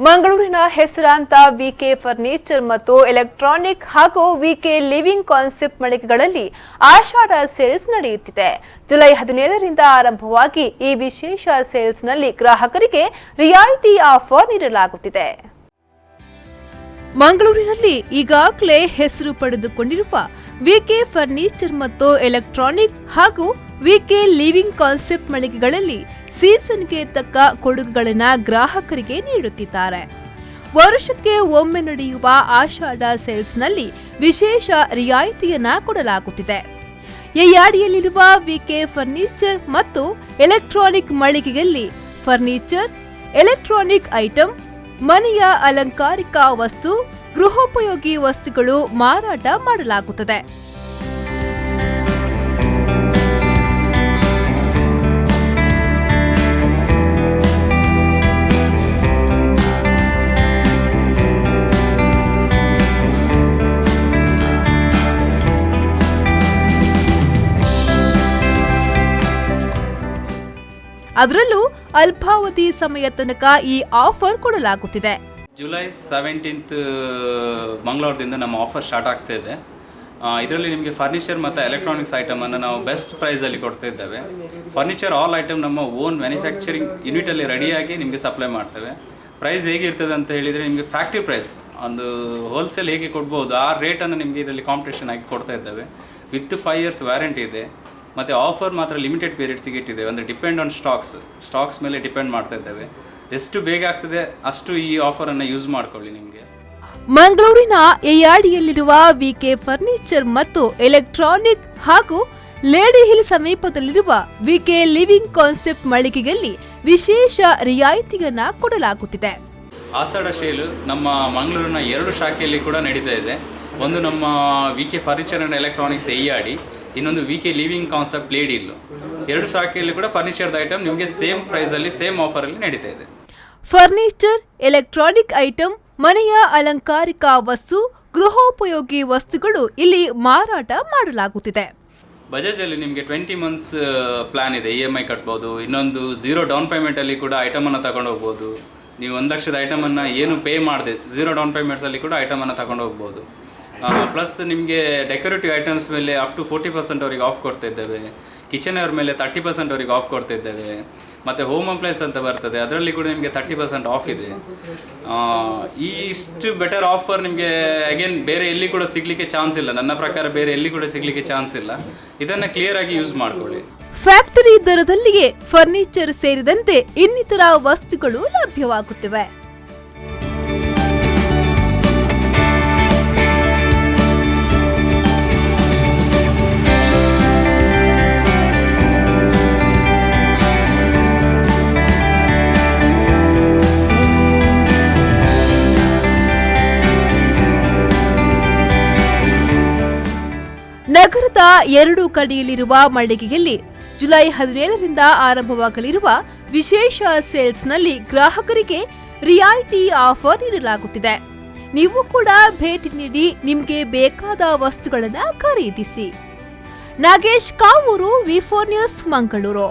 ಮಂಗಳೂರಿನ ಹೆಸರಾಂತ ವಿಕೆ ಫರ್ನಿಚರ್ ಮತ್ತು ಎಲೆಕ್ಟ್ರಾನಿಕ್ ಹಾಗೂ ವಿಕೆ ಲಿವಿಂಗ್ ಕಾನ್ಸೆಪ್ಟ್ ಮಳಿಗೆಗಳಲ್ಲಿ ಆಷಾಢ ಸೇಲ್ಸ್ ನಡೆಯುತ್ತಿದೆ. ಜುಲೈ 17ರಿಂದ ಆರಂಭವಾಗಿ ಈ ವಿಶೇಷ ಸೇಲ್ಸ್ನಲ್ಲಿ ಗ್ರಾಹಕರಿಗೆ ರಿಯಾಯಿತಿ ಆಫರ್ ನೀಡಲಾಗುತ್ತಿದೆ. ಮಂಗಳೂರಿನಲ್ಲಿ ಈಗಾಗಲೇ ಹೆಸರು ಪಡೆದುಕೊಂಡಿರುವ ವಿಕೆ ಫರ್ನಿಚರ್ ಮತ್ತು ಎಲೆಕ್ಟ್ರಾನಿಕ್ ಹಾಗೂ ವಿಕೆ ಲಿವಿಂಗ್ ಕಾನ್ಸೆಪ್ಟ್ ಮಳಿಗೆಗಳಲ್ಲಿ ಸೀಸನ್ಗೆ ತಕ್ಕ ಕೊಡುಗೆಗಳನ್ನು ಗ್ರಾಹಕರಿಗೆ ನೀಡುತ್ತಿದ್ದಾರೆ. ವರ್ಷಕ್ಕೆ ಒಮ್ಮೆ ನಡೆಯುವ ಆಷಾಢ ಸೇಲ್ಸ್ನಲ್ಲಿ ವಿಶೇಷ ರಿಯಾಯಿತಿಯನ್ನ ಕೊಡಲಾಗುತ್ತಿದೆ. ಯಯ್ಯಾಡಿಯಲ್ಲಿರುವ ವಿಕೆ ಫರ್ನಿಚರ್ ಮತ್ತು ಎಲೆಕ್ಟ್ರಾನಿಕ್ ಮಳಿಗೆಯಲ್ಲಿ ಫರ್ನಿಚರ್, ಎಲೆಕ್ಟ್ರಾನಿಕ್ ಐಟಂ, ಮನೆಯ ಅಲಂಕಾರಿಕ ವಸ್ತು, ಗೃಹೋಪಯೋಗಿ ವಸ್ತುಗಳು ಮಾರಾಟ ಮಾಡಲಾಗುತ್ತದೆ. ಅದರಲ್ಲೂ ಅಲ್ಪಾವಧಿ ಸಮಯ ತನಕ ಈ ಆಫರ್ ಕೊಡಲಾಗುತ್ತಿದೆ. ಜುಲೈ 17th ಮಂಗಳೂರದಿಂದ ನಮ್ಮ ಆಫರ್ ಸ್ಟಾರ್ಟ್ ಆಗ್ತಾ ಇದೆ. ಇದರಲ್ಲಿ ನಿಮಗೆ ಫರ್ನಿಚರ್ ಮತ್ತು ಎಲೆಕ್ಟ್ರಾನಿಕ್ಸ್ ಐಟಮನ್ನು ನಾವು ಬೆಸ್ಟ್ ಪ್ರೈಸಲ್ಲಿ ಕೊಡ್ತಾ ಇದ್ದೇವೆ. ಫರ್ನಿಚರ್ ಆಲ್ ಐಟಮ್ ನಮ್ಮ ಓನ್ ಮ್ಯಾನುಫ್ಯಾಕ್ಚರಿಂಗ್ ಯೂನಿಟಲ್ಲಿ ರೆಡಿಯಾಗಿ ನಿಮಗೆ ಸಪ್ಲೈ ಮಾಡ್ತೇವೆ. ಪ್ರೈಸ್ ಹೇಗಿರ್ತದೆ ಅಂತ ಹೇಳಿದರೆ ನಿಮಗೆ ಫ್ಯಾಕ್ಟ್ರಿ ಪ್ರೈಸ್ ಒಂದು ಹೋಲ್ಸೇಲ್ ಹೇಗೆ ಕೊಡ್ಬೋದು ಆ ರೇಟನ್ನು ನಿಮಗೆ ಇದರಲ್ಲಿ ಕಾಂಪಿಟೇಷನ್ ಆಗಿ ಕೊಡ್ತಾ ಇದ್ದೇವೆ. ವಿತ್ 5 years ವ್ಯಾರಂಟಿ ಇದೆ. ಮತ್ತು ಆಫರ್ ಮಾತ್ರ ಲಿಮಿಟೆಡ್ ಪೀರಿಯಡ್ಸಿಗೆ ಇಟ್ಟಿದ್ದೇವೆ. ಅಂದರೆ ಡಿಪೆಂಡ್ ಆನ್ ಸ್ಟಾಕ್ಸ್ ಮೇಲೆ ಡಿಪೆಂಡ್ ಮಾಡ್ತಾ ಇದ್ದೇವೆ. ಎಷ್ಟು ಬೇಗ ಆಗ್ತದೆ ಅಷ್ಟು ಈ ಆಫರನ್ನು ಯೂಸ್ ಮಾಡ್ಕೊಳ್ಳಿ. ನಿಮಗೆ ಮಂಗಳೂರಿನ ಯಯ್ಯಾಡಿಯಲ್ಲಿರುವ ವಿಕೆ ಫರ್ನಿಚರ್ ಮತ್ತು ಎಲೆಕ್ಟ್ರಾನಿಕ್ ಹಾಗೂ ಲೇಡಿ ಹಿಲ್ ಸಮೀಪದಲ್ಲಿರುವ ವಿಕೆ ಲಿವಿಂಗ್ ಕಾನ್ಸೆಪ್ಟ್ ಮಳಿಗೆಯಲ್ಲಿ ವಿಶೇಷ ರಿಯಾಯಿತಿಯನ್ನ ಕೊಡಲಾಗುತ್ತಿದೆ. ಆಷಾಢ ಸೇಲ್ ನಮ್ಮ ಮಂಗಳೂರಿನ 2 ಶಾಖೆಯಲ್ಲಿ ಕೂಡ ನಡೀತಾ ಇದೆ. ಒಂದು ನಮ್ಮ ವಿಕೆ ಫರ್ನಿಚರ್ ಆ್ಯಂಡ್ ಎಲೆಕ್ಟ್ರಾನಿಕ್ಸ್ ಯಯ್ಯಾಡಿ, ಇನ್ನೊಂದು ವಿಕೆ ಲಿವಿಂಗ್ ಕಾನ್ಸೆಪ್ಟ್ ಲೇಡಿ ಹಿಲ್. 2 ಶಾಖೆಯಲ್ಲಿ ಕೂಡ ಫರ್ನಿಚರ್ದ ಐಟಮ್ ನಿಮಗೆ ಸೇಮ್ ಪ್ರೈಸಲ್ಲಿ ಸೇಮ್ ಆಫರಲ್ಲಿ ನಡೀತಾ ಇದೆ. ಫರ್ನಿಚರ್, ಎಲೆಕ್ಟ್ರಾನಿಕ್ ಐಟಮ್, ಮನೆಯ ಅಲಂಕಾರಿಕ ವಸ್ತು, ಗೃಹೋಪಯೋಗಿ ವಸ್ತುಗಳು ಇಲ್ಲಿ ಮಾರಾಟ ಮಾಡಲಾಗುತ್ತಿದೆ. ಬಜಾಜಲ್ಲಿ ನಿಮಗೆ 20 months ಪ್ಲಾನ್ ಇದೆ. EMI ಕಟ್ಬೋದು. ಇನ್ನೊಂದು 0 ಡೌನ್ ಪೇಮೆಂಟಲ್ಲಿ ಕೂಡ ಐಟಮನ್ನು ತಗೊಂಡು ಹೋಗ್ಬೋದು. ನೀವು 1 ಲಕ್ಷದ ಐಟಮನ್ನು ಏನು ಪೇ ಮಾಡಿದೆ 0 ಡೌನ್ ಪೇಮೆಂಟ್ಸಲ್ಲಿ ಕೂಡ ಐಟಮನ್ನು ತಗೊಂಡು ಹೋಗ್ಬೋದು. ಪ್ಲಸ್ ನಿಮಗೆ ಡೆಕೋರೇಟಿವ್ ಐಟಮ್ಸ್ ಮೇಲೆ ಅಪ್ ಟು 40% ಅವರಿಗೆ ಆಫ್ ಕೊಡ್ತಾ ಇದ್ದೇವೆ. ಕಿಚನ್ ವೇರ್ ಮೇಲೆ 30% ಅವರಿಗೆ ಆಫ್ ಕೊಡ್ತಾ ಇದ್ದೇವೆ. ಮತ್ತು ಹೋಮ್ ಅಪ್ಲೈನ್ಸ್ ಅಂತ ಬರ್ತದೆ, ಅದರಲ್ಲಿ ಕೂಡ ನಿಮಗೆ 30% ಆಫ್ ಇದೆ. ಇಷ್ಟು ಬೆಟರ್ ಆಫರ್ ನಿಮಗೆ ಅಗೇನ್ ಬೇರೆ ಎಲ್ಲಿ ಕೂಡ ಸಿಗಲಿಕ್ಕೆ ಚಾನ್ಸ್ ಇಲ್ಲ. ನನ್ನ ಪ್ರಕಾರ ಬೇರೆ ಎಲ್ಲಿ ಕೂಡ ಸಿಗಲಿಕ್ಕೆ ಚಾನ್ಸ್ ಇಲ್ಲ. ಇದನ್ನು ಕ್ಲಿಯರ್ ಆಗಿ ಯೂಸ್ ಮಾಡ್ಕೊಳ್ಳಿ. ಫ್ಯಾಕ್ಟರಿ ದರದಲ್ಲಿಯೇ ಫರ್ನಿಚರ್ ಸೇರಿದಂತೆ ಇನ್ನಿತರ ವಸ್ತುಗಳು ಲಭ್ಯವಾಗುತ್ತಿವೆ. ನಗರದ 2 ಕಡೆಯಲ್ಲಿರುವ ಮಳಿಗೆಯಲ್ಲಿ ಜುಲೈ 17ರಿಂದ ಆರಂಭವಾಗಲಿರುವ ವಿಶೇಷ ಸೇಲ್ಸ್ನಲ್ಲಿ ಗ್ರಾಹಕರಿಗೆ ರಿಯಾಯಿತಿ ಆಫರ್ ನೀಡಲಾಗುತ್ತಿದೆ. ನೀವು ಕೂಡ ಭೇಟಿ ನೀಡಿ ನಿಮಗೆ ಬೇಕಾದ ವಸ್ತುಗಳನ್ನು ಖರೀದಿಸಿ. Nagesh Kavoor, V4 news, Mangaluru.